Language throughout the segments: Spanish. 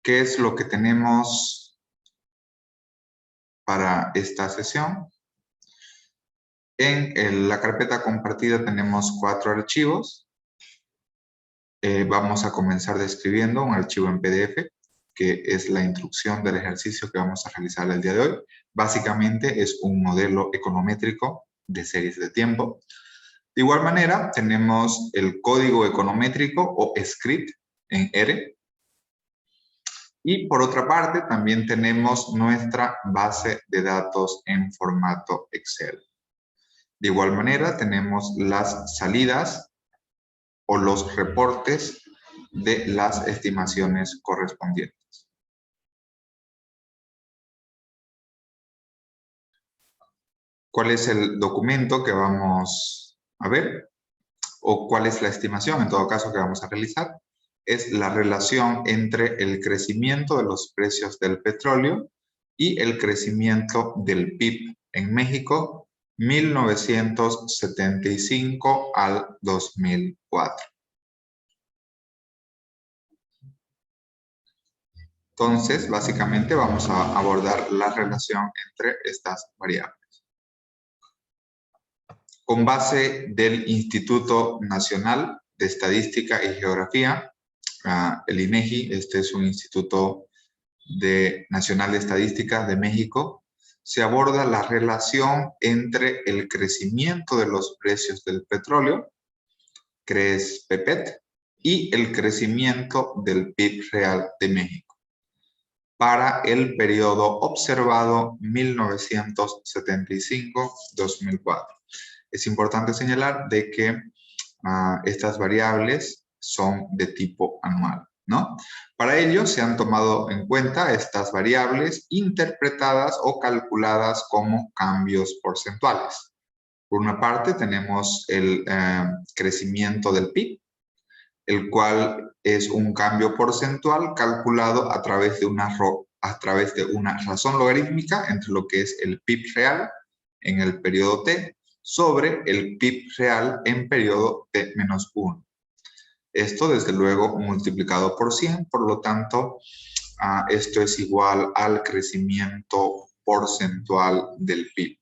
¿Qué es lo que tenemos para esta sesión? En la carpeta compartida tenemos 4 archivos. Vamos a comenzar describiendo un archivo en PDF, que es la instrucción del ejercicio que vamos a realizar el día de hoy. Básicamente es un modelo econométrico de series de tiempo. De igual manera, tenemos el código econométrico o script en R. Y por otra parte, también tenemos nuestra base de datos en formato Excel. De igual manera, tenemos las salidas o los reportes de las estimaciones correspondientes. ¿Cuál es el documento que vamos a ver? ¿O cuál es la estimación, en todo caso, que vamos a realizar? Es la relación entre el crecimiento de los precios del petróleo y el crecimiento del PIB en México 1975 al 2004. Entonces, básicamente vamos a abordar la relación entre estas variables. Con base del Instituto Nacional de Estadística y Geografía, el INEGI, este es un instituto nacional de estadística de México, se aborda la relación entre el crecimiento de los precios del petróleo, CRES-PEPET, y el crecimiento del PIB real de México para el periodo observado 1975-2004. Es importante señalar de que estas variables son de tipo anual, ¿no? Para ello se han tomado en cuenta estas variables interpretadas o calculadas como cambios porcentuales. Por una parte tenemos el crecimiento del PIB, el cual es un cambio porcentual calculado a través de una razón logarítmica entre lo que es el PIB real en el periodo T sobre el PIB real en periodo T-1. Esto, desde luego, multiplicado por 100, por lo tanto, esto es igual al crecimiento porcentual del PIB.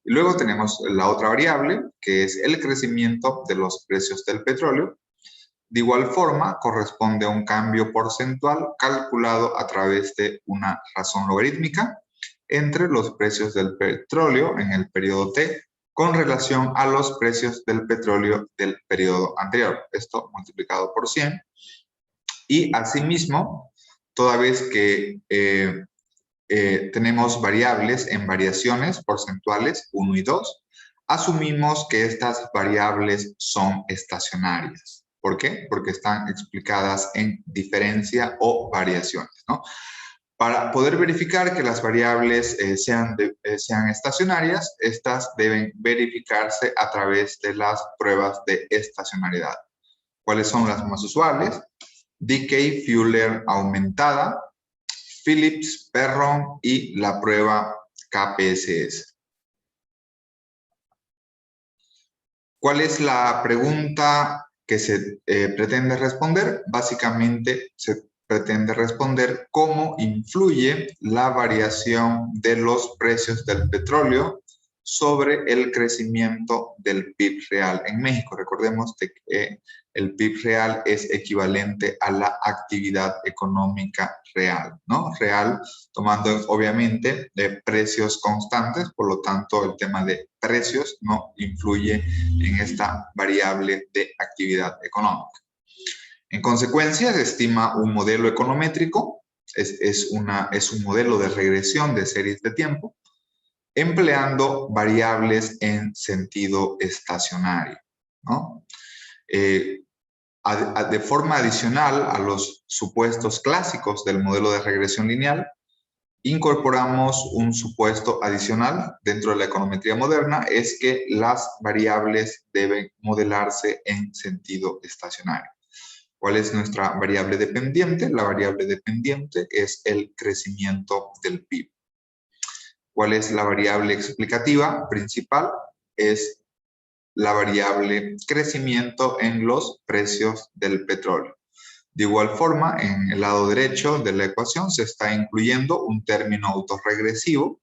Y luego tenemos la otra variable, que es el crecimiento de los precios del petróleo. De igual forma, corresponde a un cambio porcentual calculado a través de una razón logarítmica entre los precios del petróleo en el periodo T con relación a los precios del petróleo del periodo anterior. Esto multiplicado por 100. Y asimismo, toda vez que tenemos variables en variaciones porcentuales 1 y 2, asumimos que estas variables son estacionarias. ¿Por qué? Porque están explicadas en diferencia o variaciones, ¿no? Para poder verificar que las variables sean estacionarias, estas deben verificarse a través de las pruebas de estacionariedad. ¿Cuáles son las más usuales? Dickey-Fuller aumentada, Phillips-Perron y la prueba KPSS. ¿Cuál es la pregunta que se pretende responder? Básicamente se pretende responder cómo influye la variación de los precios del petróleo sobre el crecimiento del PIB real en México. Recordemos que el PIB real es equivalente a la actividad económica real, ¿no? Real, tomando obviamente precios constantes, por lo tanto el tema de precios no influye en esta variable de actividad económica. En consecuencia, se estima un modelo econométrico, es un modelo de regresión de series de tiempo, empleando variables en sentido estacionario, ¿no? De forma adicional a los supuestos clásicos del modelo de regresión lineal, incorporamos un supuesto adicional dentro de la econometría moderna, es que las variables deben modelarse en sentido estacionario. ¿Cuál es nuestra variable dependiente? La variable dependiente es el crecimiento del PIB. ¿Cuál es la variable explicativa principal? Es la variable crecimiento en los precios del petróleo. De igual forma, en el lado derecho de la ecuación se está incluyendo un término autorregresivo.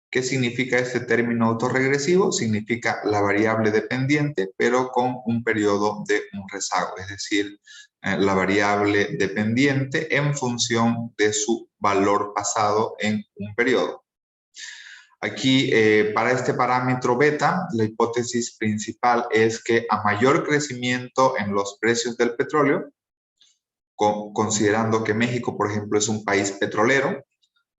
¿Qué significa este término autorregresivo? Significa la variable dependiente, pero con un periodo de un rezago, es decir, la variable dependiente en función de su valor pasado en un periodo. Aquí, para este parámetro beta, la hipótesis principal es que a mayor crecimiento en los precios del petróleo, considerando que México, por ejemplo, es un país petrolero,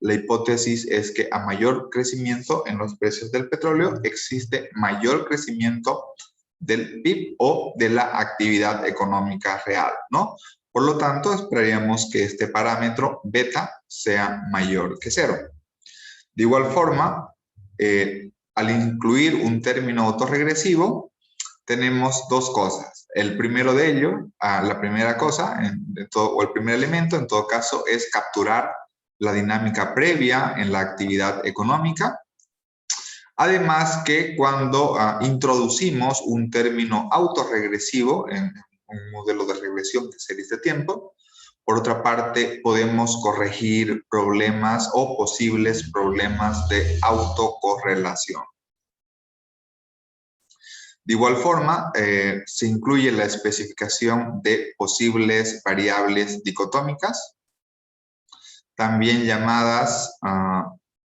la hipótesis es que a mayor crecimiento en los precios del petróleo existe mayor crecimiento del PIB o de la actividad económica real, ¿no? Por lo tanto, esperaríamos que este parámetro beta sea mayor que 0. De igual forma, al incluir un término autorregresivo, tenemos dos cosas. El primero de ello, la primera cosa, o el primer elemento, en todo caso, es capturar la dinámica previa en la actividad económica. Además que cuando introducimos un término autorregresivo en un modelo de regresión de series de tiempo, por otra parte, podemos corregir problemas o posibles problemas de autocorrelación. De igual forma, se incluye la especificación de posibles variables dicotómicas, también llamadas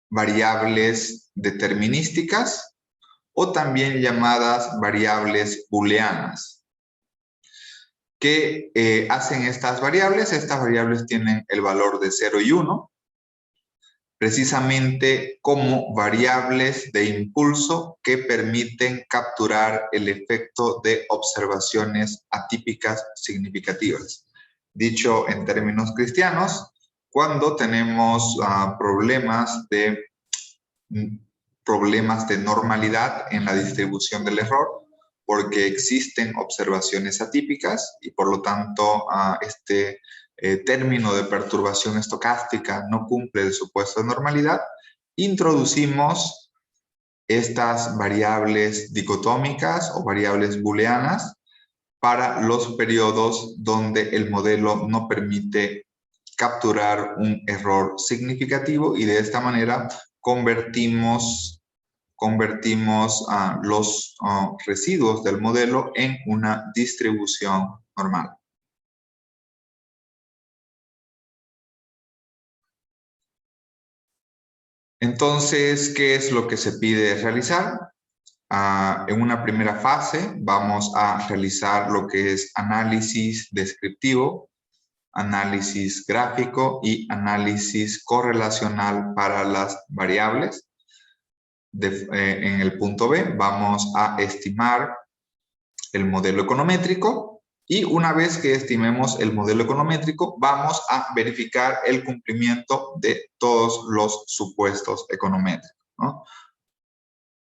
variables determinísticas o también llamadas variables booleanas. ¿Qué hacen estas variables? Estas variables tienen el valor de 0 y 1, precisamente como variables de impulso que permiten capturar el efecto de observaciones atípicas significativas. Dicho en términos cristianos, cuando tenemos problemas de normalidad en la distribución del error, porque existen observaciones atípicas y por lo tanto este término de perturbación estocástica no cumple el supuesto de normalidad, introducimos estas variables dicotómicas o variables booleanas para los periodos donde el modelo no permite capturar un error significativo y de esta manera convertimos los residuos del modelo en una distribución normal. Entonces, ¿qué es lo que se pide realizar? En una primera fase vamos a realizar lo que es análisis descriptivo, análisis gráfico y análisis correlacional para las variables. En el punto B vamos a estimar el modelo econométrico y una vez que estimemos el modelo econométrico vamos a verificar el cumplimiento de todos los supuestos econométricos, ¿no?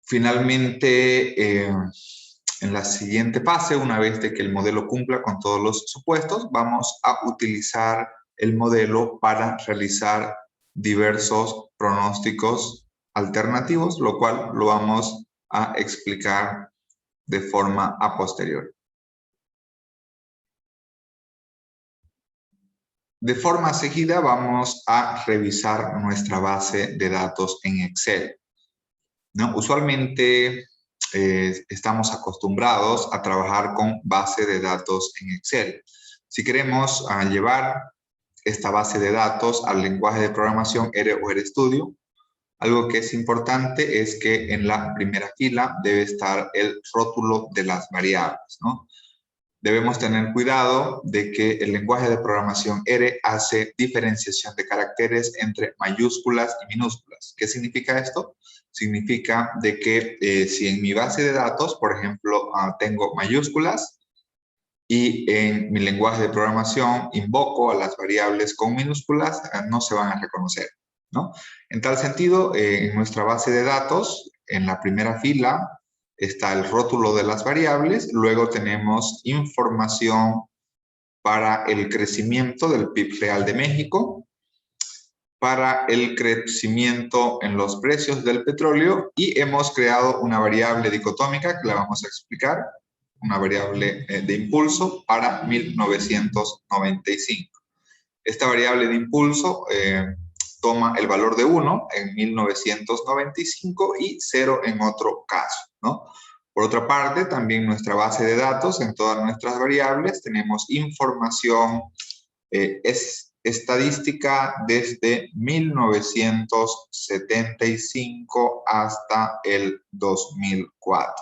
Finalmente, en la siguiente fase, una vez de que el modelo cumpla con todos los supuestos, vamos a utilizar el modelo para realizar diversos pronósticos alternativos, lo cual lo vamos a explicar de forma a posteriori. De forma seguida vamos a revisar nuestra base de datos en Excel, ¿no? Usualmente estamos acostumbrados a trabajar con base de datos en Excel. Si queremos llevar esta base de datos al lenguaje de programación R o RStudio, algo que es importante es que en la primera fila debe estar el rótulo de las variables, ¿no? Debemos tener cuidado de que el lenguaje de programación R hace diferenciación de caracteres entre mayúsculas y minúsculas. ¿Qué significa esto? Significa de que si en mi base de datos, por ejemplo, tengo mayúsculas y en mi lenguaje de programación invoco a las variables con minúsculas, no se van a reconocer, ¿no? En tal sentido, en nuestra base de datos, en la primera fila, está el rótulo de las variables, luego tenemos información para el crecimiento del PIB real de México, para el crecimiento en los precios del petróleo y hemos creado una variable dicotómica que la vamos a explicar una variable de impulso para 1995. Esta variable de impulso toma el valor de 1 en 1995 y 0 en otro caso, ¿no? Por otra parte, también nuestra base de datos, en todas nuestras variables, tenemos información estadística desde 1975 hasta el 2004.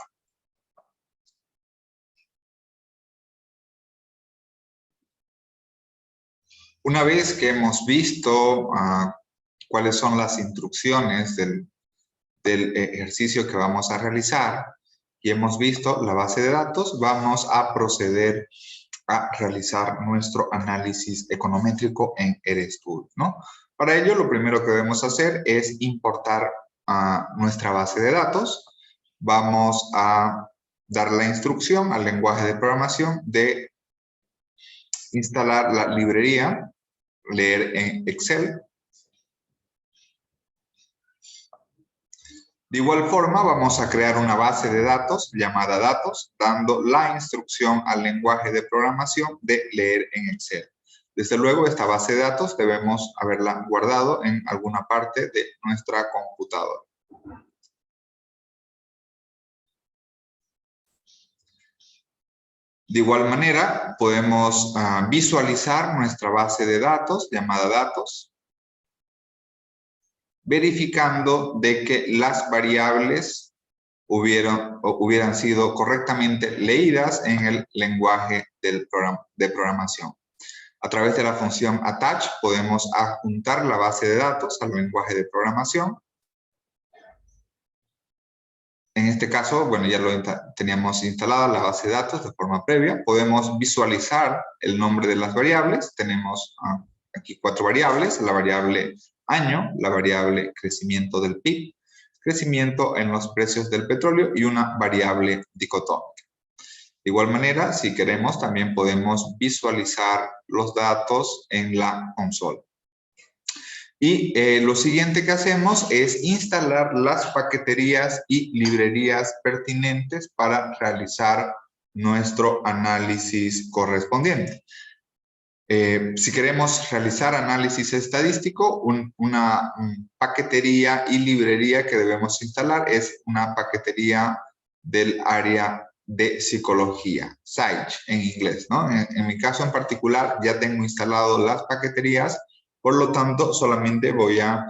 Una vez que hemos visto cuáles son las instrucciones del ejercicio que vamos a realizar y hemos visto la base de datos, vamos a proceder a realizar nuestro análisis econométrico en RStudio, ¿no? Para ello, lo primero que debemos hacer es importar nuestra base de datos. Vamos a dar la instrucción al lenguaje de programación de instalar la librería leer en Excel. De igual forma, vamos a crear una base de datos llamada datos, dando la instrucción al lenguaje de programación de leer en Excel. Desde luego, esta base de datos debemos haberla guardado en alguna parte de nuestra computadora. De igual manera, podemos visualizar nuestra base de datos llamada datos, verificando de que las variables hubieran sido correctamente leídas en el lenguaje de programación. A través de la función attach podemos adjuntar la base de datos al lenguaje de programación. En este caso, bueno, ya teníamos instalada la base de datos de forma previa. Podemos visualizar el nombre de las variables. Tenemos aquí 4 variables: la variable año, la variable crecimiento del PIB, crecimiento en los precios del petróleo y una variable dicotómica. De igual manera, si queremos, también podemos visualizar los datos en la consola. Y lo siguiente que hacemos es instalar las paqueterías y librerías pertinentes para realizar nuestro análisis correspondiente. Si queremos realizar análisis estadístico, una paquetería y librería que debemos instalar es una paquetería del área de psicología, Psych en inglés, ¿no? En mi caso en particular ya tengo instalado las paqueterías, por lo tanto solamente voy a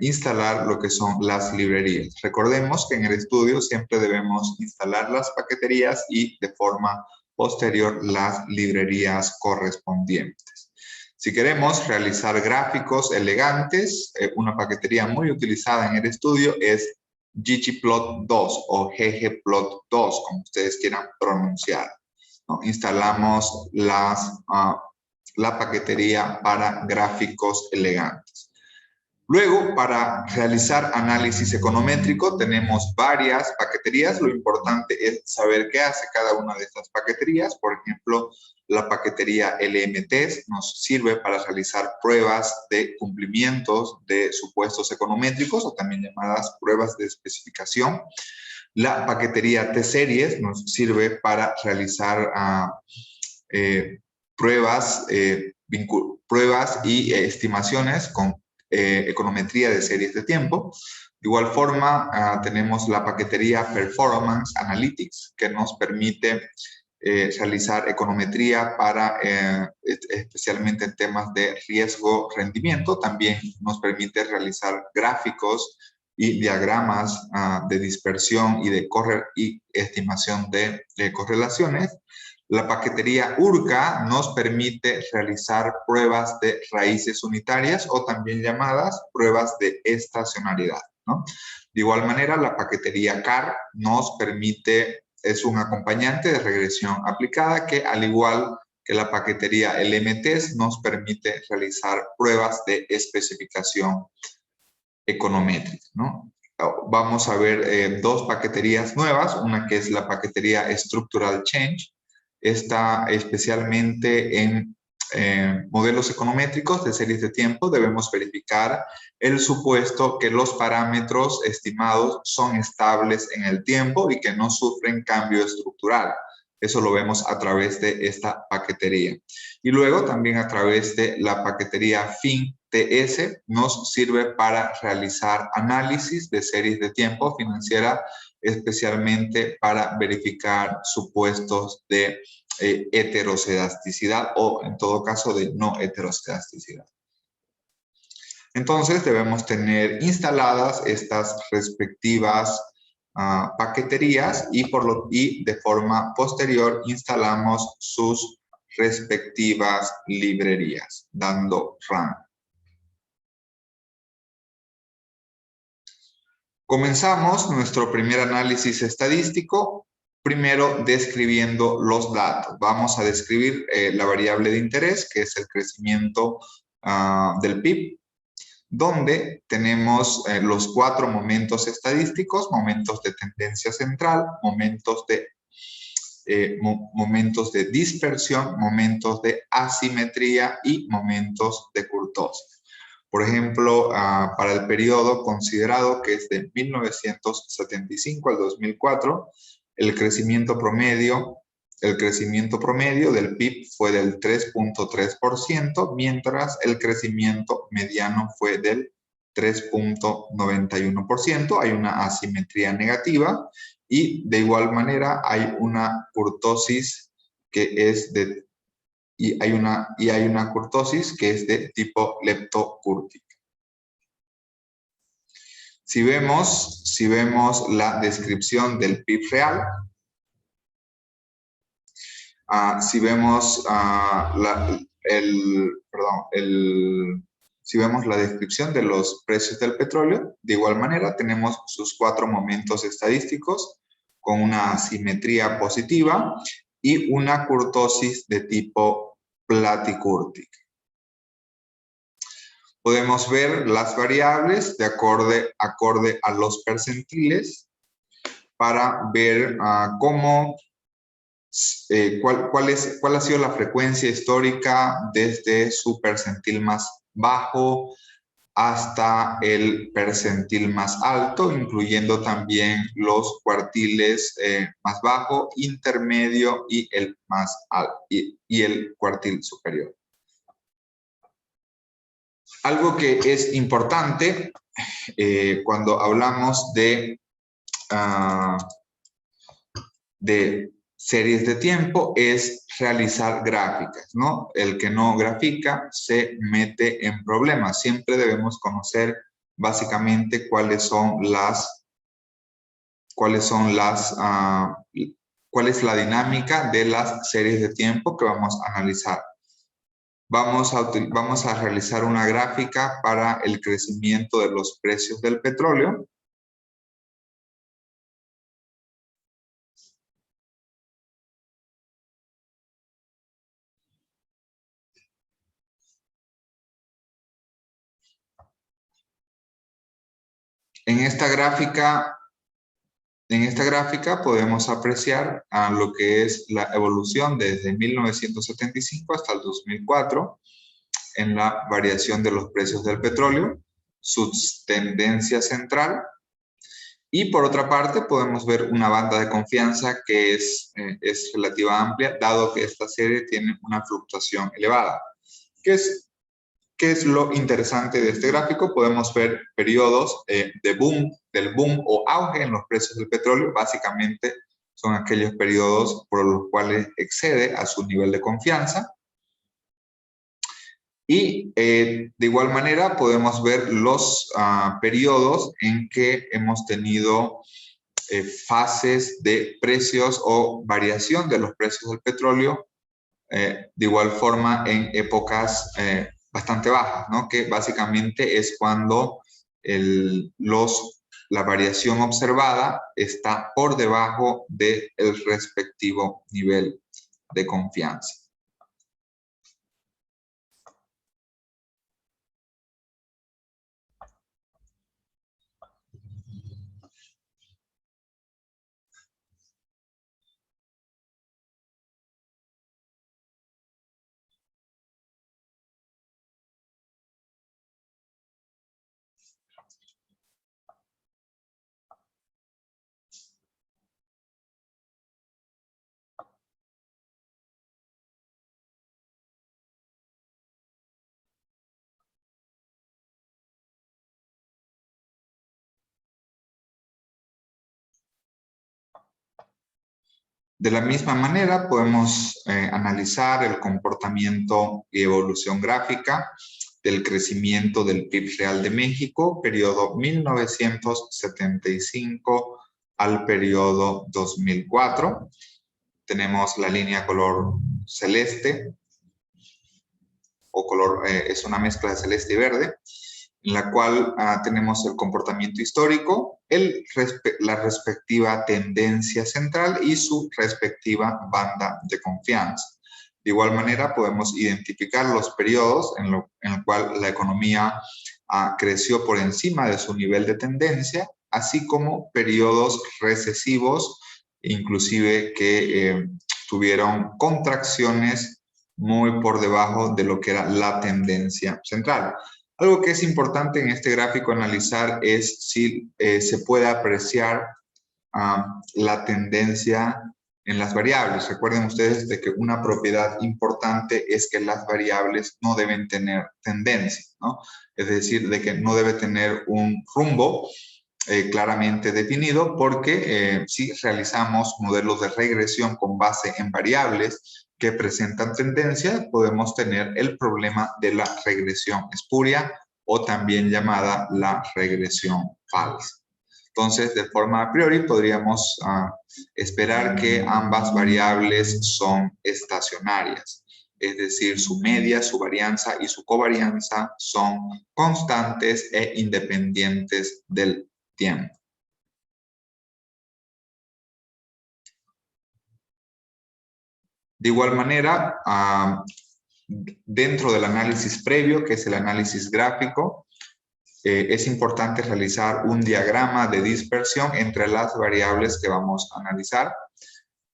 instalar lo que son las librerías. Recordemos que en el estudio siempre debemos instalar las paqueterías y de forma posterior las librerías correspondientes. Si queremos realizar gráficos elegantes, una paquetería muy utilizada en el estudio es ggplot2 o ggplot2, como ustedes quieran pronunciar, ¿no? Instalamos la paquetería para gráficos elegantes. Luego, para realizar análisis econométrico, tenemos varias paqueterías. Lo importante es saber qué hace cada una de estas paqueterías. Por ejemplo, la paquetería LMTs nos sirve para realizar pruebas de cumplimientos de supuestos econométricos, o también llamadas pruebas de especificación. La paquetería T-Series nos sirve para realizar pruebas y estimaciones con econometría de series de tiempo. De igual forma, tenemos la paquetería Performance Analytics, que nos permite realizar econometría para, especialmente en temas de riesgo-rendimiento. También nos permite realizar gráficos y diagramas de dispersión y estimación de correlaciones. La paquetería URCA nos permite realizar pruebas de raíces unitarias, o también llamadas pruebas de estacionalidad, ¿no? De igual manera, la paquetería CAR nos permite, es un acompañante de regresión aplicada que, al igual que la paquetería LMTs, nos permite realizar pruebas de especificación econométrica, ¿no? Vamos a ver 2 paqueterías nuevas, una que es la paquetería Structural Change. Está especialmente en modelos econométricos de series de tiempo. Debemos verificar el supuesto que los parámetros estimados son estables en el tiempo y que no sufren cambio estructural. Eso lo vemos a través de esta paquetería. Y luego también a través de la paquetería FinTS nos sirve para realizar análisis de series de tiempo financiera, especialmente para verificar supuestos de heteroscedasticidad o en todo caso de no heteroscedasticidad. Entonces debemos tener instaladas estas respectivas paqueterías y de forma posterior instalamos sus respectivas librerías, dando run. Comenzamos nuestro primer análisis estadístico, primero describiendo los datos. Vamos a describir la variable de interés, que es el crecimiento del PIB, donde tenemos los 4 momentos estadísticos, momentos de tendencia central, momentos de dispersión, momentos de asimetría y momentos de kurtosis. Por ejemplo, para el periodo considerado, que es de 1975 al 2004, el crecimiento promedio del PIB fue del 3.3%, mientras el crecimiento mediano fue del 3.91%. Hay una asimetría negativa y de igual manera hay una kurtosis que es de hay una kurtosis que es de tipo leptocúrtica. Si vemos la descripción del PIB real, si vemos si vemos la descripción de los precios del petróleo, de igual manera tenemos sus 4 momentos estadísticos con una asimetría positiva y una kurtosis de tipo platicúrtica. Podemos ver las variables de acorde a los percentiles para ver cuál ha sido la frecuencia histórica desde su percentil más bajo hasta el percentil más alto, incluyendo también los cuartiles más bajo, intermedio y el más alto, y el cuartil superior. Algo que es importante cuando hablamos de series de tiempo es realizar gráficas, ¿no? El que no grafica se mete en problemas. Siempre debemos conocer básicamente cuál es la dinámica de las series de tiempo que vamos a analizar. Vamos a realizar una gráfica para el crecimiento de los precios del petróleo. En esta gráfica podemos apreciar lo que es la evolución desde 1975 hasta el 2004 en la variación de los precios del petróleo, su tendencia central, y por otra parte podemos ver una banda de confianza que es relativa amplia, dado que esta serie tiene una fluctuación elevada. ¿Qué es lo interesante de este gráfico? Podemos ver periodos del boom o auge en los precios del petróleo. Básicamente son aquellos periodos por los cuales excede a su nivel de confianza. Y de igual manera podemos ver los periodos en que hemos tenido fases de precios o variación de los precios del petróleo, de igual forma en épocas bastante bajas, ¿no? Que básicamente es cuando la variación observada está por debajo del respectivo nivel de confianza. De la misma manera, podemos analizar el comportamiento y evolución gráfica del crecimiento del PIB real de México, periodo 1975 al periodo 2004. Tenemos la línea color celeste, o color, es una mezcla de celeste y verde, en la cual tenemos el comportamiento histórico, la respectiva tendencia central y su respectiva banda de confianza. De igual manera, podemos identificar los periodos en el cual la economía creció por encima de su nivel de tendencia, así como periodos recesivos, inclusive que tuvieron contracciones muy por debajo de lo que era la tendencia central. Algo que es importante en este gráfico analizar es si se puede apreciar la tendencia en las variables. Recuerden ustedes de que una propiedad importante es que las variables no deben tener tendencia, ¿no? Es decir, de que no debe tener un rumbo claramente definido, porque si realizamos modelos de regresión con base en variables que presentan tendencia, podemos tener el problema de la regresión espuria o también llamada la regresión falsa. Entonces, de forma a priori, podríamos esperar que ambas variables son estacionarias. Es decir, su media, su varianza y su covarianza son constantes e independientes del tiempo. De igual manera, dentro del análisis previo, que es el análisis gráfico, es importante realizar un diagrama de dispersión entre las variables que vamos a analizar.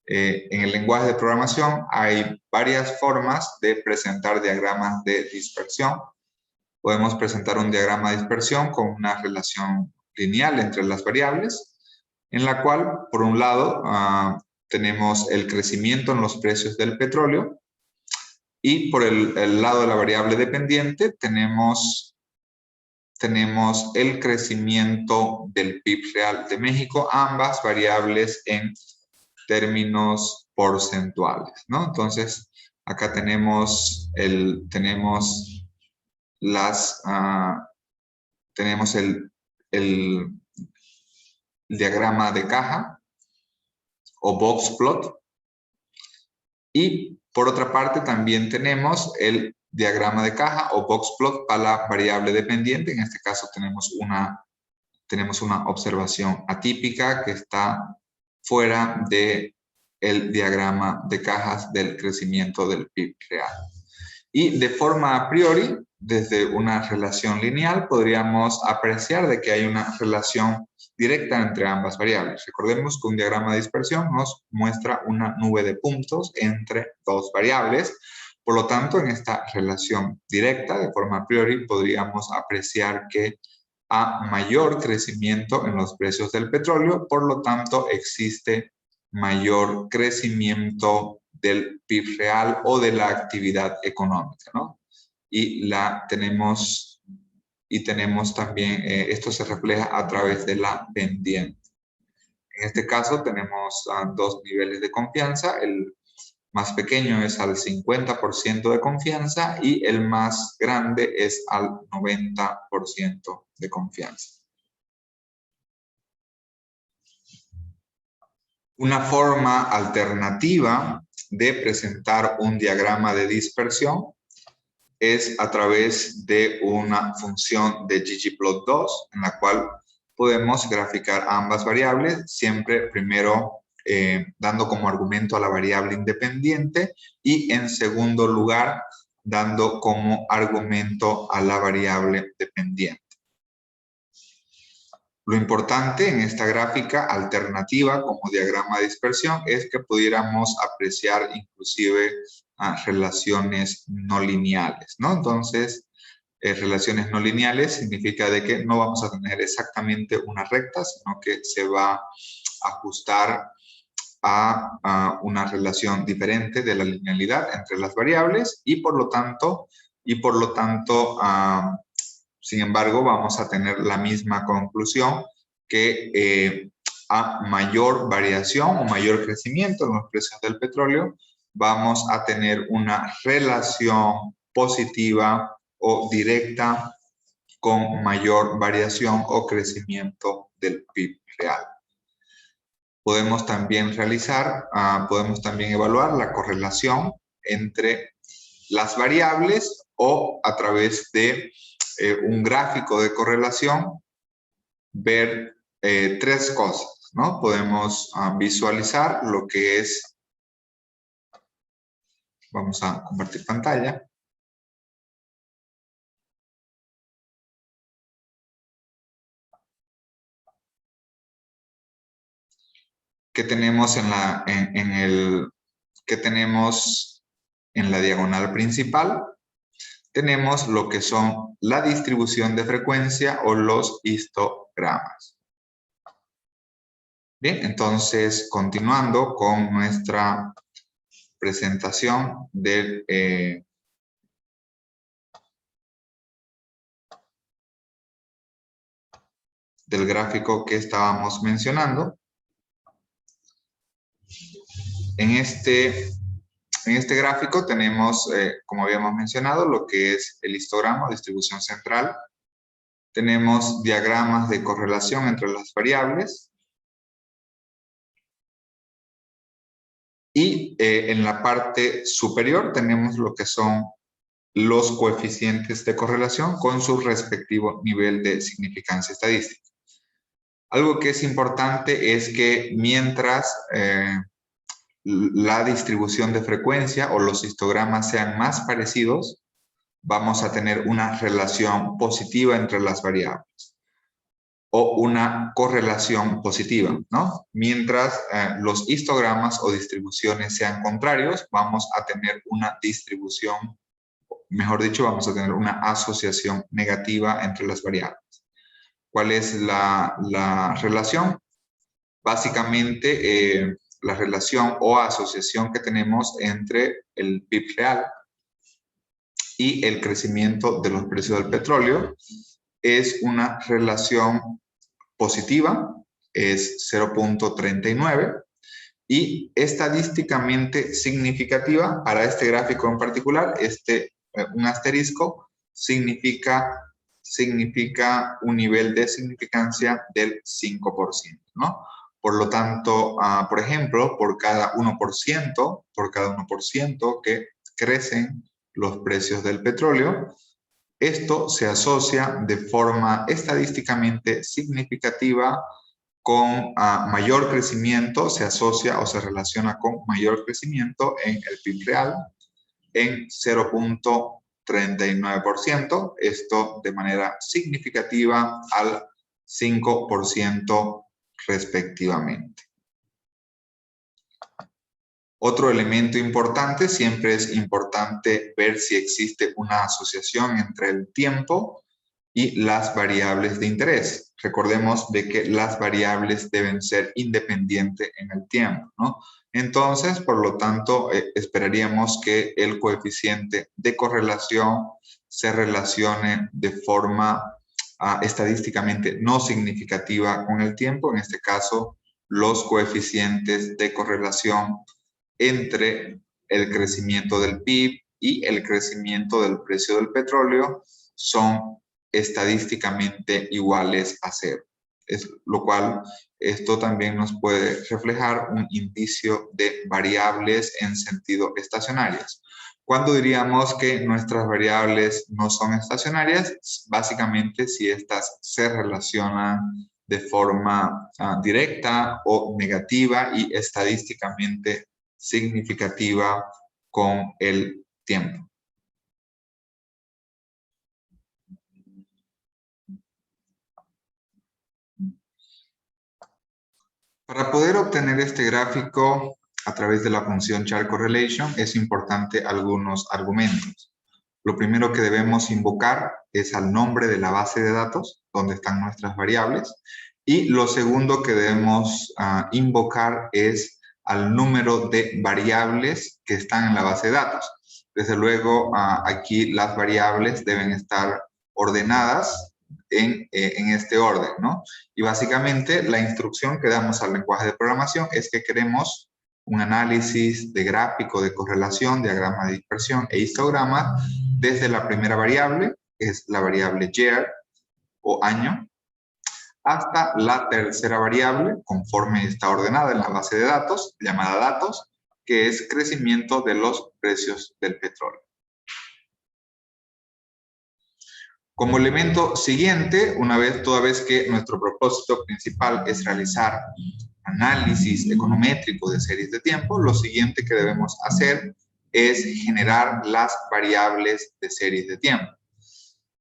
En el lenguaje de programación hay varias formas de presentar diagramas de dispersión. Podemos presentar un diagrama de dispersión con una relación lineal entre las variables, en la cual, por un lado, tenemos el crecimiento en los precios del petróleo, y por el lado de la variable dependiente tenemos el crecimiento del PIB real de México, ambas variables en términos porcentuales, ¿no? Entonces, acá tenemos el diagrama de caja o box plot, y por otra parte también tenemos el diagrama de caja o box plot para la variable dependiente. En este caso tenemos una observación atípica que está fuera del diagrama de cajas del crecimiento del PIB real. Y de forma a priori, desde una relación lineal, podríamos apreciar de que hay una relación directa entre ambas variables. Recordemos que un diagrama de dispersión nos muestra una nube de puntos entre dos variables. Por lo tanto, en esta relación directa, de forma a priori, podríamos apreciar que a mayor crecimiento en los precios del petróleo, por lo tanto, existe mayor crecimiento del PIB real o de la actividad económica, ¿no? Y tenemos también, esto se refleja a través de la pendiente. En este caso tenemos dos niveles de confianza. El más pequeño es al 50% de confianza y el más grande es al 90% de confianza. Una forma alternativa de presentar un diagrama de dispersión es a través de una función de ggplot2, en la cual podemos graficar ambas variables, siempre primero dando como argumento a la variable independiente y en segundo lugar dando como argumento a la variable dependiente. Lo importante en esta gráfica alternativa como diagrama de dispersión es que pudiéramos apreciar inclusive relaciones no lineales, ¿no? Entonces, relaciones no lineales significa de que no vamos a tener exactamente una recta, sino que se va a ajustar a una relación diferente de la linealidad entre las variables y por lo tanto, sin embargo, vamos a tener la misma conclusión que a mayor variación o mayor crecimiento en los precios del petróleo, vamos a tener una relación positiva o directa con mayor variación o crecimiento del PIB real. Podemos también podemos también evaluar la correlación entre las variables o a través de un gráfico de correlación ver tres cosas, ¿no? Podemos visualizar lo que es, vamos a compartir pantalla. ¿Qué tenemos qué tenemos en la diagonal principal? Tenemos lo que son la distribución de frecuencia o los histogramas. Bien, entonces continuando con nuestra presentación del gráfico que estábamos mencionando. En este gráfico tenemos, como habíamos mencionado, lo que es el histograma, distribución central. Tenemos diagramas de correlación entre las variables. Y en la parte superior tenemos lo que son los coeficientes de correlación con su respectivo nivel de significancia estadística. Algo que es importante es que mientras la distribución de frecuencia o los histogramas sean más parecidos, vamos a tener una relación positiva entre las variables o una correlación positiva, ¿no? Mientras los histogramas o distribuciones sean contrarios, vamos a tener una distribución, mejor dicho, vamos a tener una asociación negativa entre las variables. ¿Cuál es la relación? Básicamente, la relación o asociación que tenemos entre el PIB real y el crecimiento de los precios del petróleo es una relación positiva, es 0.39, y estadísticamente significativa para este gráfico en particular, un asterisco significa un nivel de significancia del 5%, ¿no? Por lo tanto, por ejemplo, por cada 1% que crecen los precios del petróleo, esto se asocia de forma estadísticamente significativa con mayor crecimiento, se asocia o se relaciona con mayor crecimiento en el PIB real en 0.39%, esto de manera significativa al 5% respectivamente. Otro elemento importante, siempre es importante ver si existe una asociación entre el tiempo y las variables de interés. Recordemos de que las variables deben ser independientes en el tiempo, ¿no? Entonces, por lo tanto, esperaríamos que el coeficiente de correlación se relacione de forma estadísticamente no significativa con el tiempo. En este caso, los coeficientes de correlación entre el crecimiento del PIB y el crecimiento del precio del petróleo son estadísticamente iguales a 0. Lo cual, esto también nos puede reflejar un indicio de variables en sentido estacionarias. ¿Cuándo diríamos que nuestras variables no son estacionarias? Básicamente si estas se relacionan de forma directa o negativa y estadísticamente significativa con el tiempo. Para poder obtener este gráfico a través de la función chart correlation es importante algunos argumentos. Lo primero que debemos invocar es al nombre de la base de datos, donde están nuestras variables, y lo segundo que debemos invocar es al número de variables que están en la base de datos. Desde luego, aquí las variables deben estar ordenadas en este orden, ¿no? Y básicamente la instrucción que damos al lenguaje de programación es que queremos un análisis de gráfico de correlación, diagrama de dispersión e histograma desde la primera variable, que es la variable year o año, hasta la tercera variable, conforme está ordenada en la base de datos, llamada datos, que es crecimiento de los precios del petróleo. Como elemento siguiente, toda vez que nuestro propósito principal es realizar análisis econométrico de series de tiempo, lo siguiente que debemos hacer es generar las variables de series de tiempo.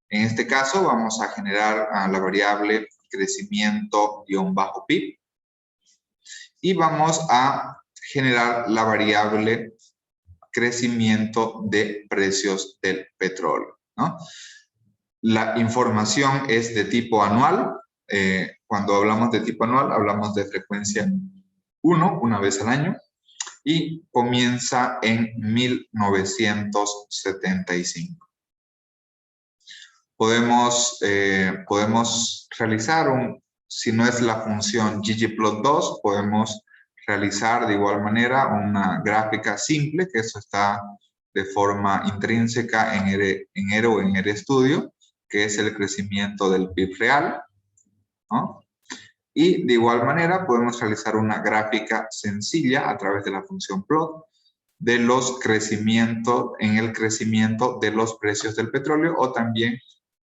En este caso vamos a generar la variable crecimiento-PIB y vamos a generar la variable crecimiento de precios del petróleo, ¿no? La información es de tipo anual. Cuando hablamos de tipo anual, hablamos de frecuencia 1, una vez al año, y comienza en 1975. Podemos realizar si no es la función ggplot2, podemos realizar de igual manera una gráfica simple, que eso está de forma intrínseca en R o en RStudio, que es el crecimiento del PIB real, ¿no? Y de igual manera podemos realizar una gráfica sencilla a través de la función plot de los crecimientos, en el crecimiento de los precios del petróleo o también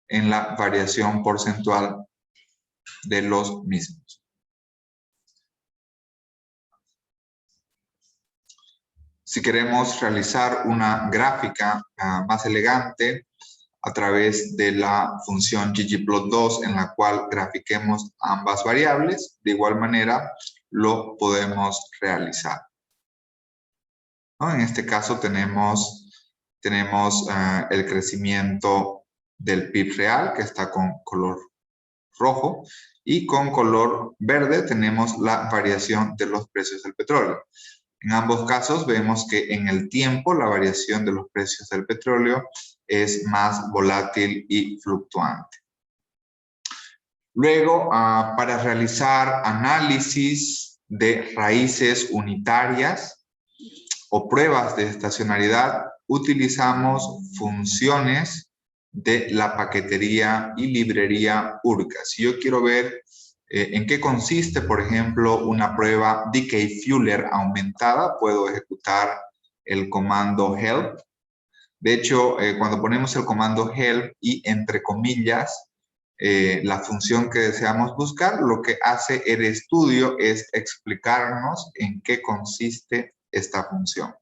en la variación porcentual de los mismos. Si queremos realizar una gráfica más elegante a través de la función ggplot2 en la cual grafiquemos ambas variables, de igual manera lo podemos realizar, ¿no? En este caso tenemos el crecimiento del PIB real, que está con color rojo, y con color verde tenemos la variación de los precios del petróleo. En ambos casos vemos que en el tiempo la variación de los precios del petróleo es más volátil y fluctuante. Luego, para realizar análisis de raíces unitarias o pruebas de estacionalidad, utilizamos funciones de la paquetería y librería Urca. Si yo quiero ver en qué consiste, por ejemplo, una prueba Decay-Fuller aumentada, puedo ejecutar el comando help. De hecho, cuando ponemos el comando help y entre comillas la función que deseamos buscar, lo que hace RStudio es explicarnos en qué consiste esta función.